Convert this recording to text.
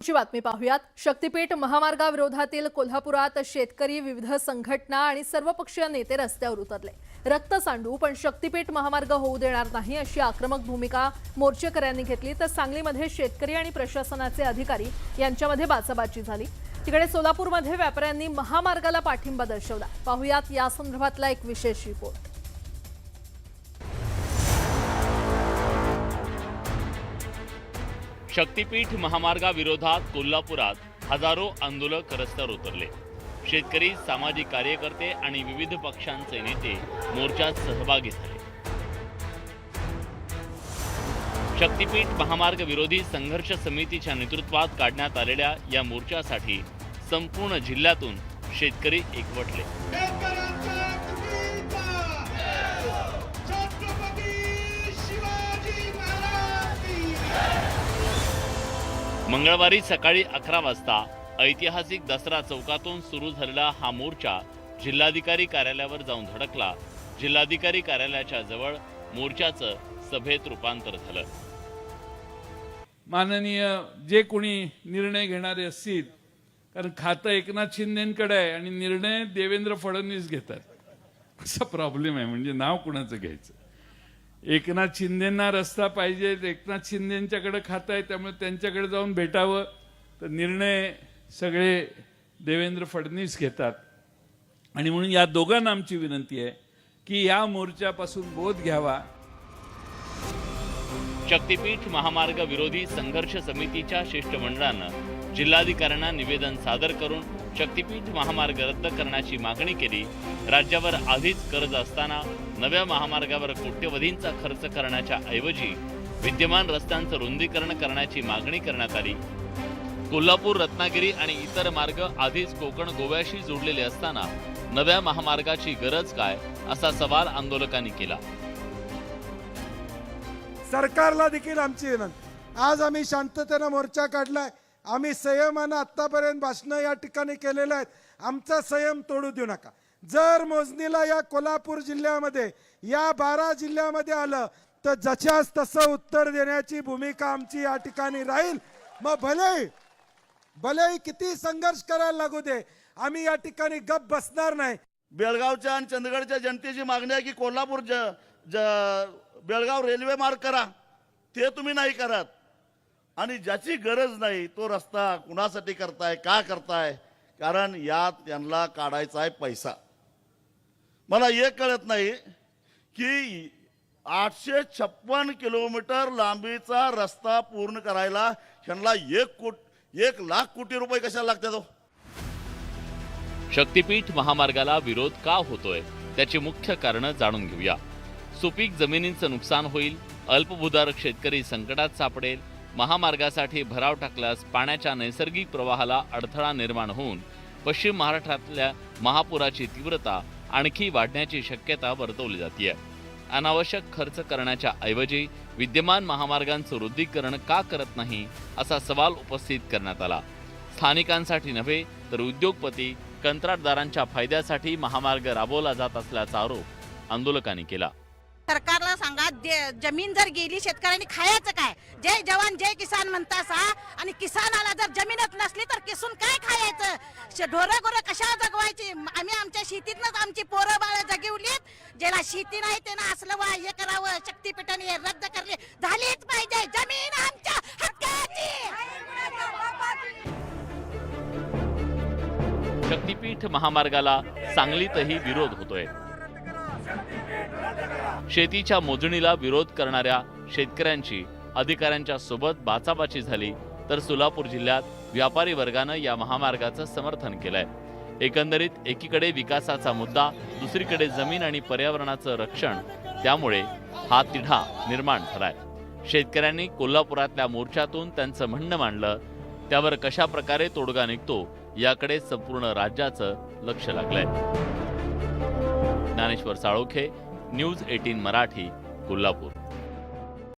ची बातमी पाहूयात। शक्तीपीठ महामार्गाविरोधातील कोल्हापुरात शेतकरी, विविध संघटना आणि सर्वपक्षीय नेते रस्त्यावर उतरले। रक्त सांडू पण शक्तीपीठ महामार्ग होऊ देणार नाही अशी आक्रमक भूमिका मोर्चेकऱ्यांनी घेतली। तर सांगलीमध्ये शेतकरी आणि प्रशासनाचे अधिकारी यांच्यामध्ये बाचाबाची झाली। तिकडे सोलापूरमध्ये व्यापाऱ्यांनी महामार्गाला पाठिंबा दर्शवला। पाहूयात या संदर्भातला एक विशेष रिपोर्ट। शक्तीपीठ महामार्गाविरोधात कोल्हापुरात हजारो आंदोलक रस्त्यावर उतरले। शेतकरी, सामाजिक कार्यकर्ते आणि विविध पक्षांचे नेते मोर्चात सहभागी झाले। शक्तीपीठ महामार्ग विरोधी संघर्ष समितीच्या नेतृत्वात काढण्यात आलेल्या या मोर्चासाठी संपूर्ण जिल्ह्यातून शेतकरी एकवटले। मंगळवारी सकाळी 11 वाजता ऐतिहासिक दसरा चौकातून सुरू झालेला हा मोर्चा जिल्हाधिकारी कार्यालयावर जाऊन धडकला। जिल्हाधिकारी कार्यालयाच्या जवळ मोर्चाचं सभेत रूपांतर झालं। माननीय जे कोणी निर्णय घेणारे असतील, कारण खातं एकनाथ शिंदेंकडे आहे आणि निर्णय देवेंद्र फडणवीस घेतात, असा प्रॉब्लेम आहे। म्हणजे नाव कुणाचं घ्यायचं? एकनाथ शिंदेंना रस्ता पाहिजे, एकनाथ शिंदेंच्याकडे खातं आहे, त्यामुळे त्यांच्याकडे जाऊन भेटावं, तर निर्णय सगळे देवेंद्र फडणवीस घेतात। आणि म्हणून या दोघांना आमची विनंती आहे की या मोर्चापासून बोध घ्यावा। शक्तीपीठ महामार्ग विरोधी संघर्ष समितीच्या शिष्टमंडळानं जिल्हाधिकाऱ्यांना निवेदन सादर करून शक्तीपीठ महामार्ग रद्द करण्याची मागणी केली। राज्यावर आधीच कर्ज असताना नव्या महामार्गावर कोट्यवधींचा खर्च करण्याच्या ऐवजी विद्यमान रस्त्यांचं रुंदीकरण करण्याची मागणी करण्यात आली। कोल्हापूर, रत्नागिरी आणि इतर मार्ग आधीच कोकण गोव्याशी जोडलेले असताना नव्या महामार्गाची गरज काय, असा सवाल आंदोलकांनी केला। सरकारला देखील आमची विनंती, आज आम्ही शांततेने मोर्चा काढलाय, आम्ही संयमानं आतापर्यंत भाषणं या ठिकाणी केलेले आहेत, आमचा संयम तोडू देऊ नका। जर मोजणीला या कोल्हापूर जिल्ह्यामध्ये, या 12 जिल्ह्यामध्ये आलं तर जशास तसं उत्तर देण्याची भूमिका आमची या ठिकाणी राहील। मग भले किती संघर्ष करायला लागू दे, आम्ही या ठिकाणी गप बसणार नाही। बेळगावच्या आणि चंदगडच्या जनतेची मागणी आहे की कोल्हापूर बेळगाव रेल्वे मार्ग करा, ते तुम्ही नाही करत। आणि ज्याची गरज नाही तो रस्ता कुणासाठी करताय, का करताय? कारण यात त्यांना काढायचा आहे पैसा। मला हे कळत नाही की 856 किलोमीटर लांबीचा रस्ता पूर्ण करायला त्यांना 1 लाख कोटी रुपये कशाला लागतात? शक्तीपीठ महामार्गाला विरोध का होतोय त्याची मुख्य कारणं जाणून घेऊया। सुपीक जमिनींचं नुकसान होईल, अल्पभूधारक शेतकरी संकटात सापडेल, महामार्गासाठी भराव टाकल्यास पाण्याच्या नैसर्गिक प्रवाहाला अडथळा निर्माण होऊन पश्चिम महाराष्ट्रातल्या महापुराची तीव्रता आणखी वाढण्याची शक्यता वर्तवली जाते। अनावश्यक खर्च करण्याच्या ऐवजी विद्यमान महामार्गांचं रुंदीकरण का करत नाही, असा सवाल उपस्थित करण्यात आला। स्थानिकांसाठी नव्हे तर उद्योगपती, कंत्राटदारांच्या फायद्यासाठी महामार्ग राबवला जात असल्याचा आरोप आंदोलकांनी केला। सरकारला सांगा, जमीन जर गेली शेतकऱ्यांनी खायचं काय? जय जवान जय किसान म्हणतासा, आणि किसानाला जर जमीनच नसली तर किसून काय खायचं? ढोरं गुरं कशा जगवायची? आम्ही आमच्या शेतीतनंच आमची पोरं बाळ जगवलीत। ज्याला शेती नाही त्यानं असलं हे करावं। शक्तीपीठाने रद्द करले झालीच पाहिजे, जमीन आमच्या हक्काची। शक्तीपीठ महामार्गाला सांगलीतही विरोध होतोय। शेतीच्या मोजणीला विरोध करणाऱ्या शेतकऱ्यांची अधिकाऱ्यांच्या सोबत बाचाबाची झाली, तर सोलापूर जिल्ह्यात व्यापारी वर्गानं या महामार्गाचं समर्थन केलंय। एकंदरीत एकीकडे विकासाचा मुद्दा, दुसरीकडे जमीन आणि पर्यावरणाचं रक्षण, त्यामुळे हा तिढा निर्माण झालाय। शेतकऱ्यांनी कोल्हापुरातल्या मोर्चातून त्यांचं म्हणणं मांडलं, त्यावर कशा प्रकारे तोडगा निघतो याकडे संपूर्ण राज्याचं लक्ष लागलंय। ज्ञानेश्वर साळोखे, न्यूज 18 मराठी, कोल्हापूर।